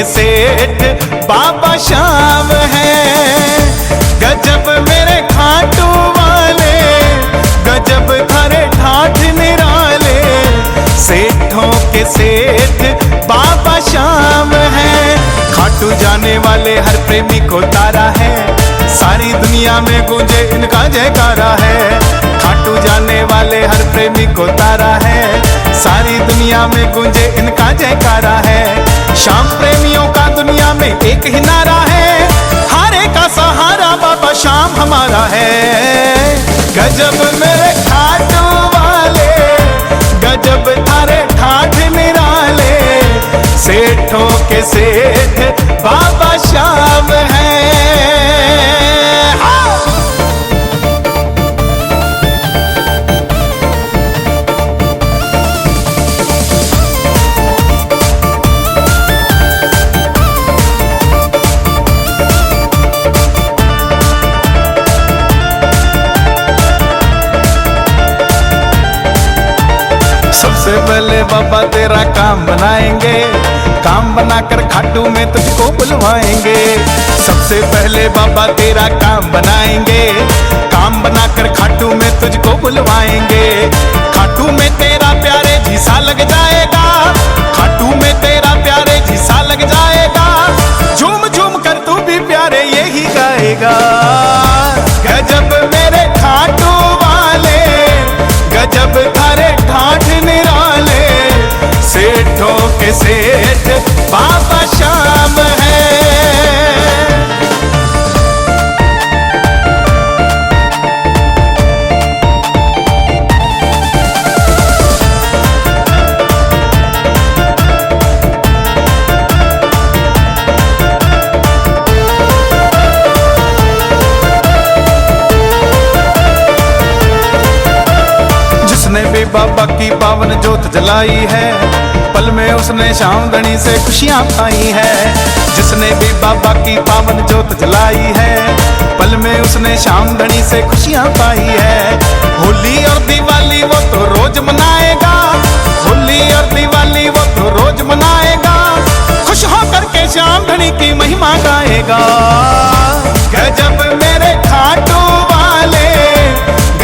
सेठ बाबा श्याम है। गजब मेरे खाटू वाले, गजब थारे ठाठ निराले, सेठों के सेठ बाबा श्याम है। खाटू जाने वाले हर प्रेमी को तारा है, सारी दुनिया में गूंजे इनका जयकारा है। खाटू जाने वाले हर प्रेमी को तारा है, सारी दुनिया में गूंजे इनका जयकारा है। श्याम प्रेमियों का दुनिया में एक ही नारा है, हारे का सहारा बाबा श्याम हमारा है। गजब मेरे खाटू वाले, गजब थारे ठाठ निराले, सेठों के सेठ बाबा श्याम है। सबसे पहले बाबा तेरा काम बनाएंगे, काम बनाकर खाटू में तुझको बुलवाएंगे। सबसे पहले बाबा तेरा काम बनाएंगे, काम बनाकर खाटू में तुझको बुलवाएंगे। खाटू में तेरा प्यारे झीसा लग जाएगा, खाटू में तेरा प्यारे झीसा लग जाएगा। झूम झूम कर तू भी प्यारे यही गाएगा। गजब मेरे खाटू वाले, गजब थारे ठाठ निराले, सेठों के सेठ बाबा श्याम है। जिसने भी बाबा की पावन ज्योत जलाई है, पल में उसने श्याम धनी से खुशियां पाई है। जिसने भी बाबा की पावन ज्योत जलाई है, पल में उसने श्याम धनी से खुशियां पाई है। होली और दिवाली वो तो रोज मनाएगा, होली और दिवाली वो तो रोज मनाएगा। खुश होकर के श्याम धनी की महिमा गाएगा। गजब मेरे खाटू वाले,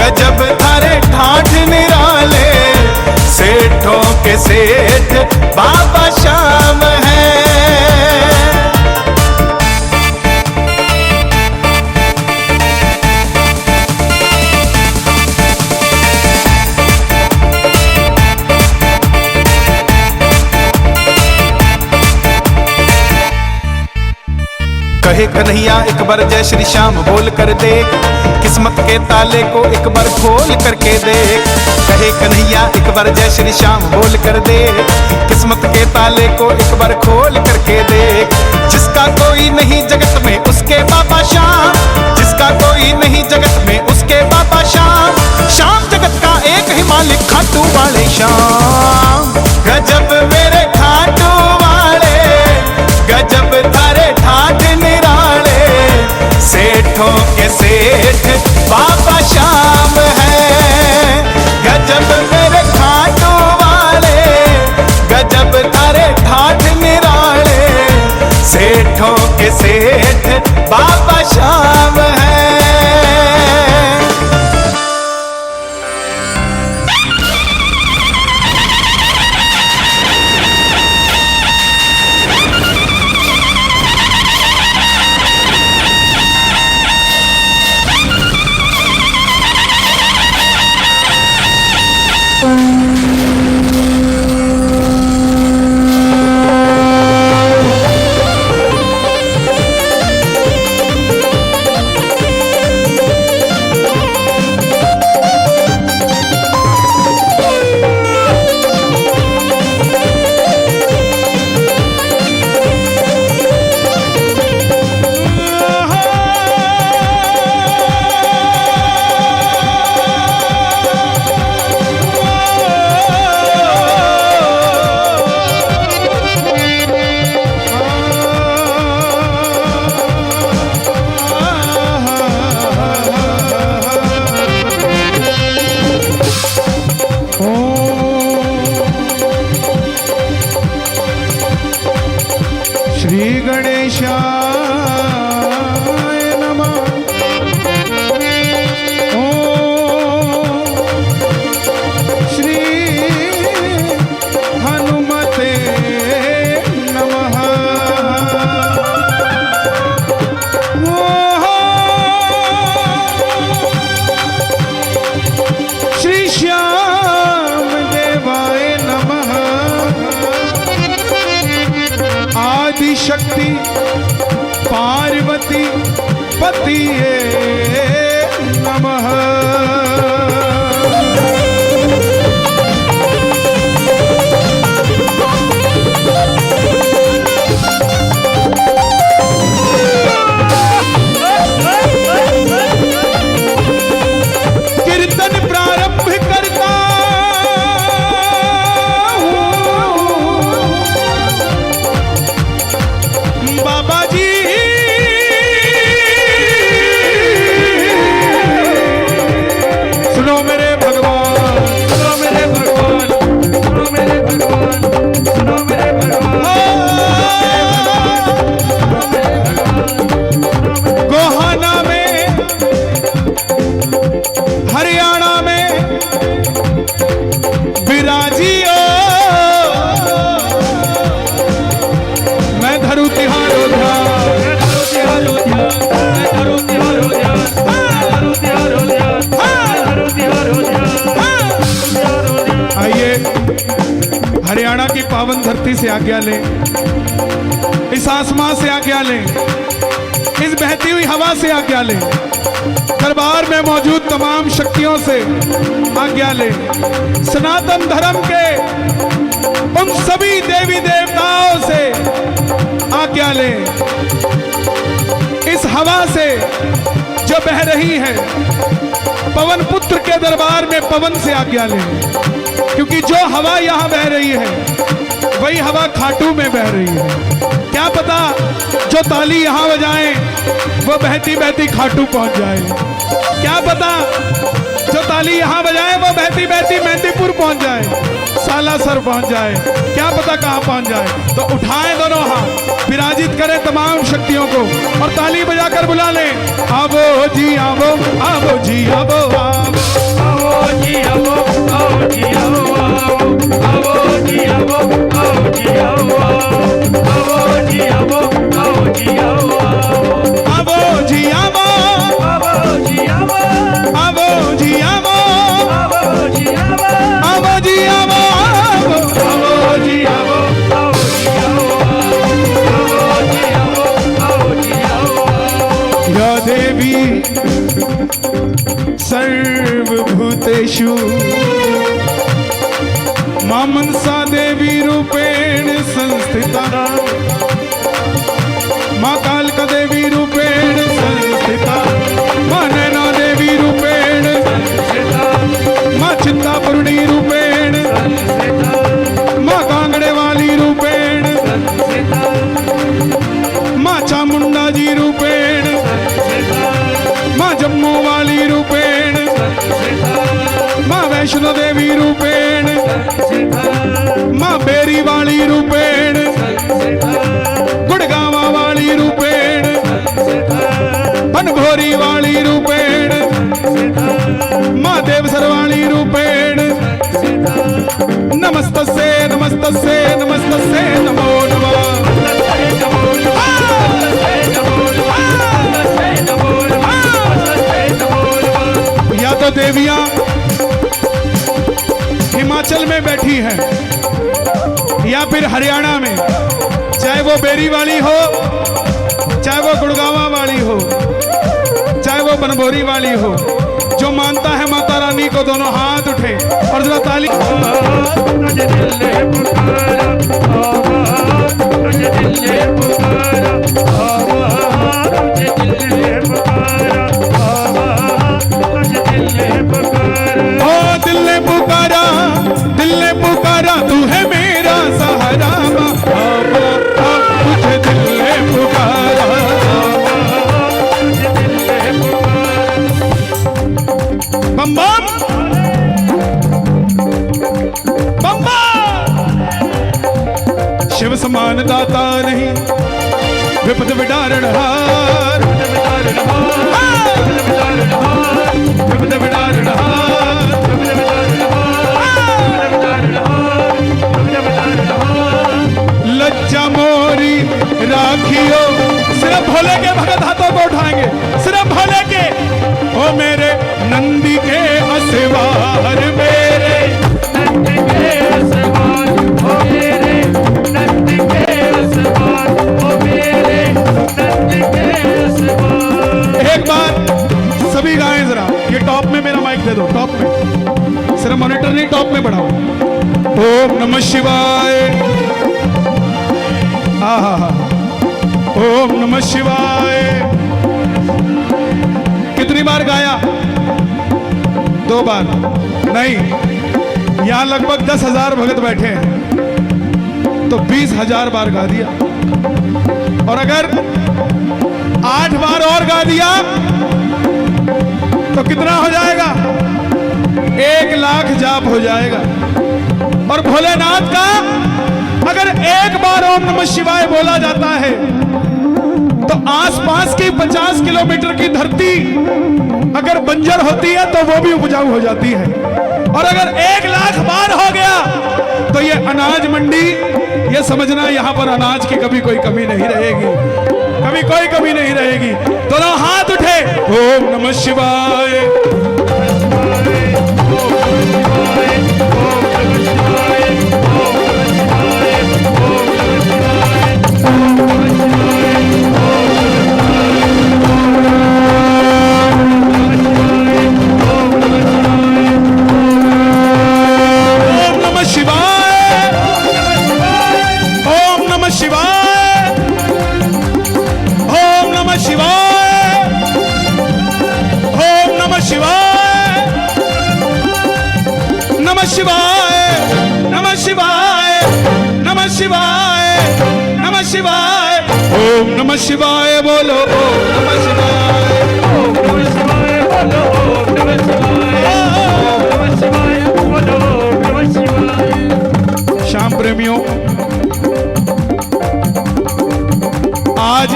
गजब थारे ठाठ निराले, सेठों के सेठ बाबा श्याम है। कहे कन्हैया एक बार जय श्री श्याम बोल कर देख, किस्मत के ताले को एक बार खोल करके देख। कहे कन्हैया एक बार जय श्री श्याम बोल कर देख, किस्मत के ताले को एक बार खोल करके देख। जिसका कोई नहीं जगत में उसके बाबा श्याम, जिसका कोई नहीं जगत में उसके बाबा श्याम। श्याम जगत का एक ही मालिक खाटू वाले श्याम। गजब मेरे खाटू वाले, गजब थारे ठाठ निराले, सेठों के सेठ बाबा श्याम है। गजब मेरे खाटू वाले, गजब थारे ठाठ निराले, सेठों के सेठ बाबा श्याम है। शक्ति पार्वती पतिये नमः। कीर्तन प्रारंभ करता बाबा जी सुनो मेरे भगवान, सुनो मेरे भगवान, सुनो मेरे भगवान, सुनो मेरे भगवान। गोहाना में, हरियाणा में विराजियो, मैं धरू तिहारो ध्यान, मैं धरू तिहारो ध्यान, मैं धरू तिहारो ध्यान, मैं धरू तिहारो ध्यान, मैं धरू तिहारो ध्यान। आइए हरियाणा की पावन धरती से आज्ञा लें, इस आसमां से आज्ञा लें, इस बहती हुई हवा से आज्ञा लें, दरबार में मौजूद तमाम शक्तियों से आज्ञा लें, सनातन धर्म के उन सभी देवी देवताओं से आज्ञा लें, इस हवा से जो बह रही है, पवन पुत्र के दरबार में पवन से आज्ञा लें, क्योंकि जो हवा यहां बह रही है वही हवा खाटू में बह रही है। क्या पता जो ताली यहां बजाएं वो बहती बहती खाटू पहुंच जाए, क्या पता जो ताली यहां बजाए वो बहती बहती मेहंदीपुर पहुंच जाए, सालासर पहुंच जाए, क्या पता कहां पहुंच जाए। तो उठाएं दोनों हाथ, विराजित करें तमाम शक्तियों को और ताली बजाकर बुला लें। आवो जी आवो, आवो जी आवो, आवो जी आवो, आवो जी आवो, आवो जी आवो, आवो जी आवो, आवो जी आवो, आवो जी आवो, आवो जी आवो, आवो जी आवो, आवो जी आवो, आवो जी आवो, आवो जी आवो, आवो जी आवो, आवो जी आवो, आवो जी आवो। या देवी सर्वभूतेषु मां मनसा देवी रूपेण संस्थिता, मां कालका देवी रूपेण संस्थिता, मां नैना देवी रूपेण संस्थिता, मां चिंतापूर्णी रूपेण संस्थिता, मां कांगड़े वाली रूपेण संस्थिता, मां चामुंडा जी रूपेण संस्थिता, मां जम्मू वाली रूपेण संस्थिता, मां वैष्णो देवी रूपेण संस्थिता, मां बेरी वाली रूपेण संस्थिता, गुड़गावा वाली रूपेण संस्थिता, बनभोरी वाली रूपेण संस्थिता, मां देवसर वाली रूपेण संस्थिता। नमस्तस्ये नमस्तस्ये नमस्तस्ये नमो नमः। या तो देवियां हिमाचल में बैठी हैं या फिर हरियाणा में, चाहे वो बेरी वाली हो, चाहे वो गुड़गावा वाली हो, चाहे वो बनभोरी वाली हो, जो मानता है माता रानी को दोनों हाथ उठे और जरा ताली। ओ दिल ने पुकारा, दिल ने पुकारा, तू है मेरा सहारा, तुझे दिल ने पुकारा। बम बम बम बम। शिव समान दाता नहीं, विपद विडारणहार, विपद विडारणहार, लज्जा मोरी राखियो। सिर्फ भोले के भगत हाथों को उठाएंगे, सिर्फ भोले के। ओ मेरे नंदी के असवार, मेरे नंदी के असवार, ओ मेरे नंदी के असवार, ओ दे दो, टॉप में, सिर्फ मॉनिटर नहीं, टॉप में बढ़ाओ। ओम नमः शिवाय, हा हा हा, ओम नमः शिवाय। कितनी बार गाया? 2 बार नहीं, यहां लगभग 10,000 भगत बैठे हैं तो 20,000 बार गा दिया। और अगर 8 बार और गा दिया तो कितना हो जाएगा? 1,00,000 जाप हो जाएगा। और भोलेनाथ का अगर 1 बार ओम नमः शिवाय बोला जाता है तो आसपास की 50 किलोमीटर की धरती अगर बंजर होती है तो वो भी उपजाऊ हो जाती है। और अगर 1,00,000 बार हो गया तो ये अनाज मंडी, ये समझना यहां पर अनाज की कभी कोई कमी नहीं रहेगी, कभी कोई कमी नहीं रहेगी। दोनों हाथ उठे, ओम नमः शिवाय, ओम नमः शिवाय बोलो, ओम नमः शिवाय, ओम नमः शिवाय बोलो, ओम नमः शिवाय, ओम नमः शिवाय बोलो, ओम नमः शिवाय। श्याम प्रेमियों, आज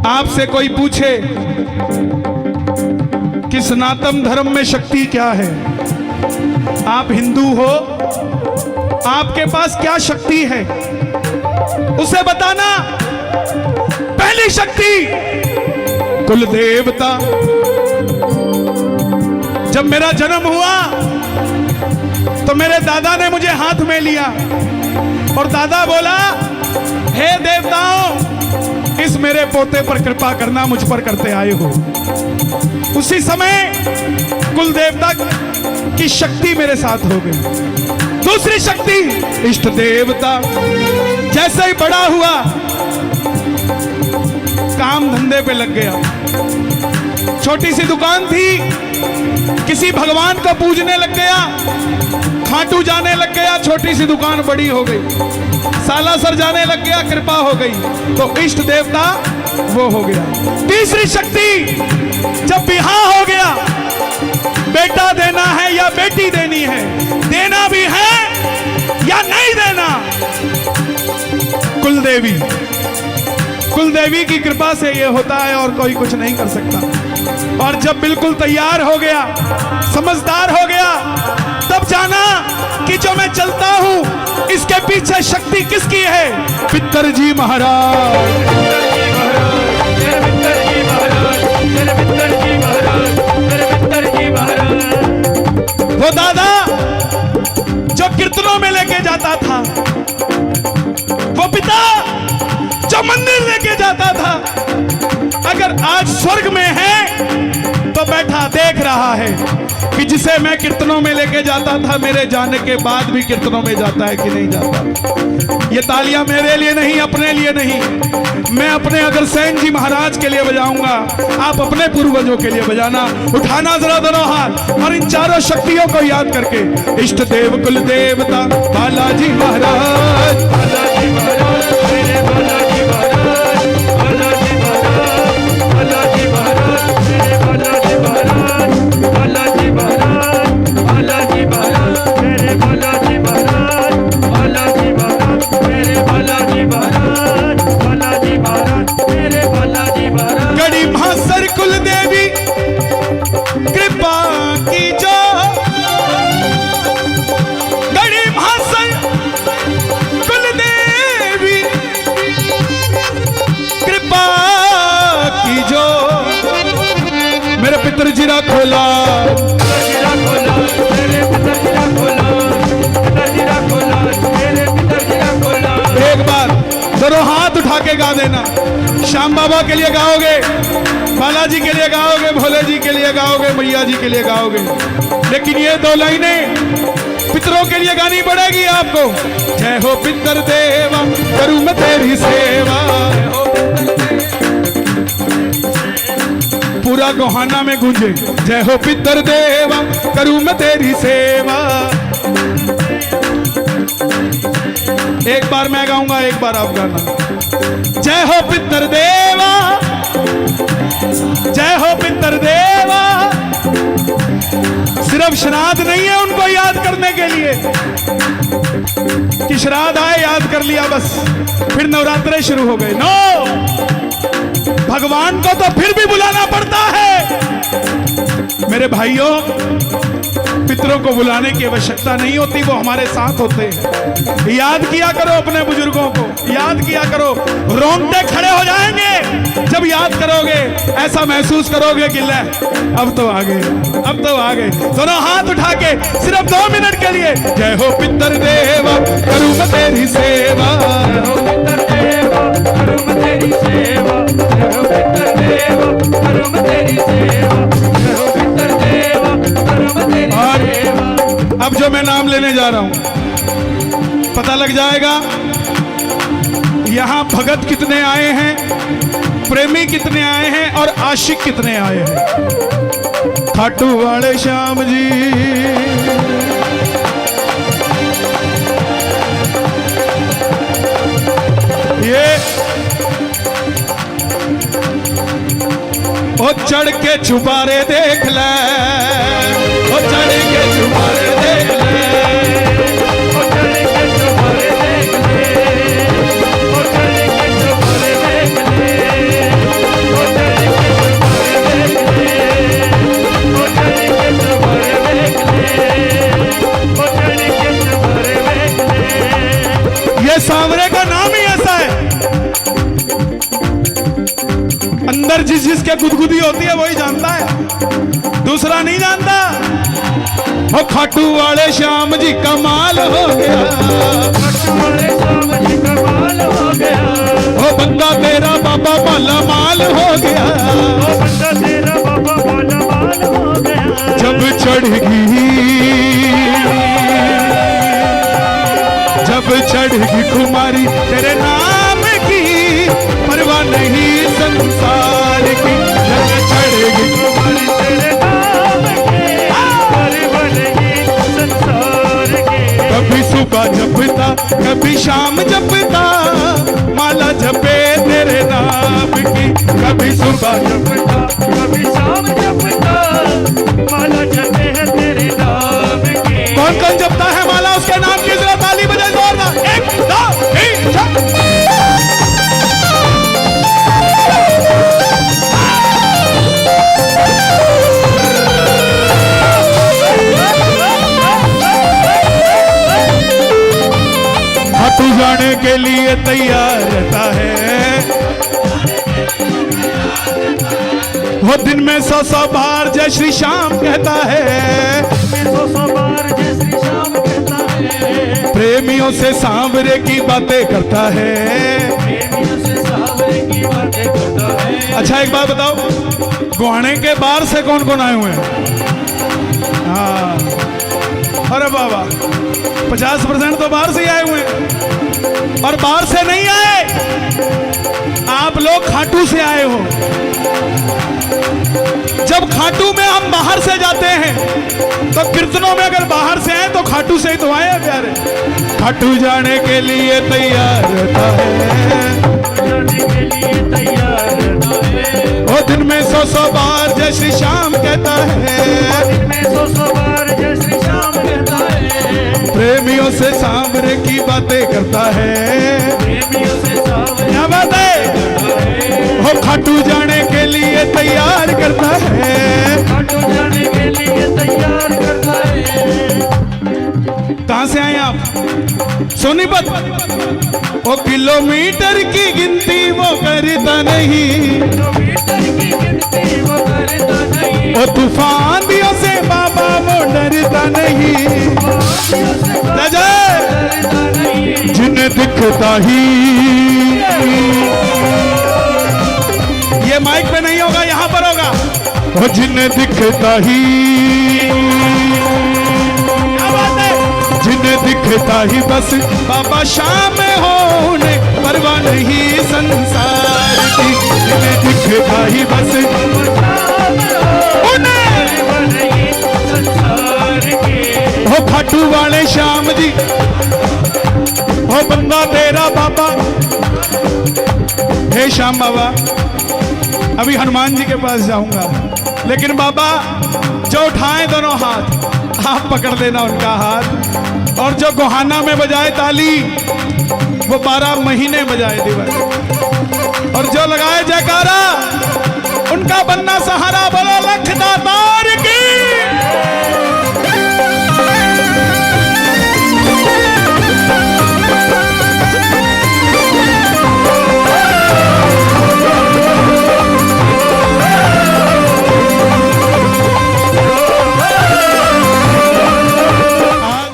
आपसे कोई पूछे कि सनातन धर्म में शक्ति क्या है, आप हिंदू हो, आपके पास क्या शक्ति है, उसे बताना। पहली शक्ति कुल देवता। जब मेरा जन्म हुआ तो मेरे दादा ने मुझे हाथ में लिया और दादा बोला, हे देवताओं, इस मेरे पोते पर कृपा करना, मुझ पर करते आए हो। उसी समय कुल देवता की शक्ति मेरे साथ हो गई। दूसरी शक्ति इष्ट देवता। जैसे ही बड़ा हुआ काम धंधे पे लग गया, छोटी सी दुकान थी, किसी भगवान को पूजने लग गया, खाटू जाने लग गया, छोटी सी दुकान बड़ी हो गई, सालासर जाने लग गया, कृपा हो गई, तो इष्ट देवता वो हो गया। तीसरी शक्ति, जब बिहार हो गया, बेटा देना है या बेटी देनी है, देना भी है या नहीं देना, कुलदेवी। कुलदेवी की कृपा से ये होता है और कोई कुछ नहीं कर सकता। और जब बिल्कुल तैयार हो गया, समझदार हो गया, तब जाना कि जो मैं चलता हूं इसके पीछे शक्ति किसकी है? पितर जी महाराज। वो दादा जो कीर्तनों में लेके जाता था, वो पिता जो मंदिर लेके जाता था, अगर आज स्वर्ग में है तो बैठा देख रहा है कि जिसे मैं कीर्तनों में लेके जाता था, मेरे जाने के बाद भी कीर्तनों में जाता है कि नहीं जाता। ये तालियां मेरे लिए नहीं, अपने लिए नहीं, मैं अपने अग्रसेन जी महाराज के लिए बजाऊंगा, आप अपने पूर्वजों के लिए बजाना। उठाना जरा दोनों हाथ और इन चारों शक्तियों को याद करके, इष्ट देव कुल देवता बालाजी महाराज, बालाजी महाराज, मेरे बालाजी महाराज, बालाजी महाराज, बालाजी महाराज, मेरे बालाजी महाराज, बालाजी महाराज, बालाजी महाराज, मेरे बालाजी महाराज, बालाजी महाराज, मेरे बालाजी महाराज, बालाजी महाराज, मेरे बालाजी महाराज। गड़ी महासर कुल देवी कृपा की जो, गड़ी महासर कुल देवी कृपा की जो, मेरे पितर जीरा खोला, जीरा खोला, मेरे पितर जीरा खोला, पितर जीरा खोला, मेरे पितर जीरा खोला। एक बार दोनों हाथ उठा के गा देना। श्याम बाबा के लिए गाओगे, बालाजी के लिए गाओगे, भोले जी के लिए गाओगे, मैया जी के लिए गाओगे, लेकिन ये दो लाइनें पितरों के लिए गानी पड़ेगी आपको। जय हो पितर देवा करूं मैं तेरी सेवा, पूरा गोहाना में गूंजे जय हो पितर देवा करूं मैं तेरी सेवा। एक बार मैं गाऊंगा, एक बार आप गाना। जय हो पितर देवा, जय हो पितर देवा। सिर्फ श्राद्ध नहीं है उनको याद करने के लिए कि श्राद्ध आए याद कर लिया बस फिर नवरात्रे शुरू हो गए। नो, भगवान को तो फिर भी बुलाना पड़ता है। मेरे भाइयों, पितरों को बुलाने की आवश्यकता नहीं होती, वो हमारे साथ होते हैं। याद किया करो अपने बुजुर्गों को, याद किया करो। रोंगटे खड़े हो जाएंगे जब याद करोगे, ऐसा महसूस करोगे कि ले अब तो आ गए, अब तो आ गए। दोनों हाथ उठा के सिर्फ 2 मिनट के लिए जय हो पितर देवा करूं मैं तेरी सेवा, जय हो पितर देवा करूं मैं तेरी सेवा, जय हो पितर देवा करूं मैं तेरी सेवा, जय हो पितर देवा करूं मैं तेरी सेवा। अब जो मैं नाम लेने जा रहा हूं पता लग जाएगा यहां भगत कितने आए हैं, प्रेमी कितने आए हैं और आशिक कितने आए हैं। खाटू वाले श्याम जी, ये ओ चढ़ के छुपारे देख ले, ओ चढ़ के छुपारे देख ले, ओ चढ़ के छुपारे देख ले, ओ चढ़ के छुपारे देख ले, ओ चढ़ के छुपारे देख ले, ओ चढ़ के छुपारे देख ले, ओ चढ़ के छुपारे देख ले। ये सांवरे का नाम ही ऐसा है, अंदर जिसके गुदगुदी होती है वही जानता है, दूसरा नहीं जानता। ओ खाटू वाले श्याम जी कमाल हो गया, खाटू वाले श्याम जी कमाल हो गया, ओ बंदा तेरा बाबा माला माल हो गया, ओ बंदा तेरा बाबा माला माल हो गया। जब चढ़ेगी, जब चढ़ेगी खुमारी तेरे नाम की, परवाह नहीं संसार की। जब चढ़ेगी खुमारी तेरे नाम की, परवाह नहीं संसार की। कभी सुबह जपता कभी शाम जपता, माला जपे तेरे नाम की। कभी सुबह जपता कभी शाम जपता, माला जपे है तेरे नाम की। कौन कौन जपता है माला उसके नाम की? जरा ताली बजाए जोरदार। 1 2 3 4। खाटू जाने के लिए तैयार रहता है, वो दिन में 100 बार जय श्री श्याम कहता है, 100 बार जय श्री श्याम कहता है। प्रेमियों से सांवरे की बातें करता है, प्रेमियों से सांवरे की बातें करता है। अच्छा एक बात बताओ, गोहाने के बाहर से कौन कौन आए हुए हैं? हाँ, अरे बाबा 50% तो बाहर से ही आए हुए हैं। और बाहर से नहीं आए, आप लोग खाटू से आए हो। जब खाटू में हम बाहर से जाते हैं तो कीर्तनों में अगर बाहर से आए तो खाटू से ही तो आए हैं प्यारे। खाटू जाने के लिए तैयार रहता है, जाने के लिए तैयार रहता है। वो दिन में 100 बार जय श्री श्याम कहता है, दिन में 100 बार जय श्री श्याम कहता है। प्रेमियों से सांवरे की बातें करता है, प्रेमियों से सांवरे क्या बात है। वो खाटू जाने के लिए तैयार करता है, खाटू जाने के लिए तैयार करता है। कहां से आए आप? सोनीपत। वो किलोमीटर की गिनती वो करता नहीं, किलोमीटर की गिनती वो करता नहीं। वो तूफान दियों से बाबा वो डरता नहीं, जिन्हें दिखता ही ये माइक पे नहीं होगा, यहाँ पर होगा। वो जिन्हें दिखता ही, क्या बात है, जिन्हें दिखता ही बस बाबा शाम हो उन्हें परवाह नहीं संसार की। जिन्हें दिखता ही बस हो खाटू वाले श्याम जी, हो बंदा तेरा बाबा। हे श्याम बाबा, अभी हनुमान जी के पास जाऊंगा, लेकिन बाबा जो उठाए दोनों हाथ, आप पकड़ लेना उनका हाथ, और जो गोहाना में बजाए ताली वो 12 महीने बजाए दिवस, और जो लगाए जयकारा उनका बनना सहारा। बोलो लख दाता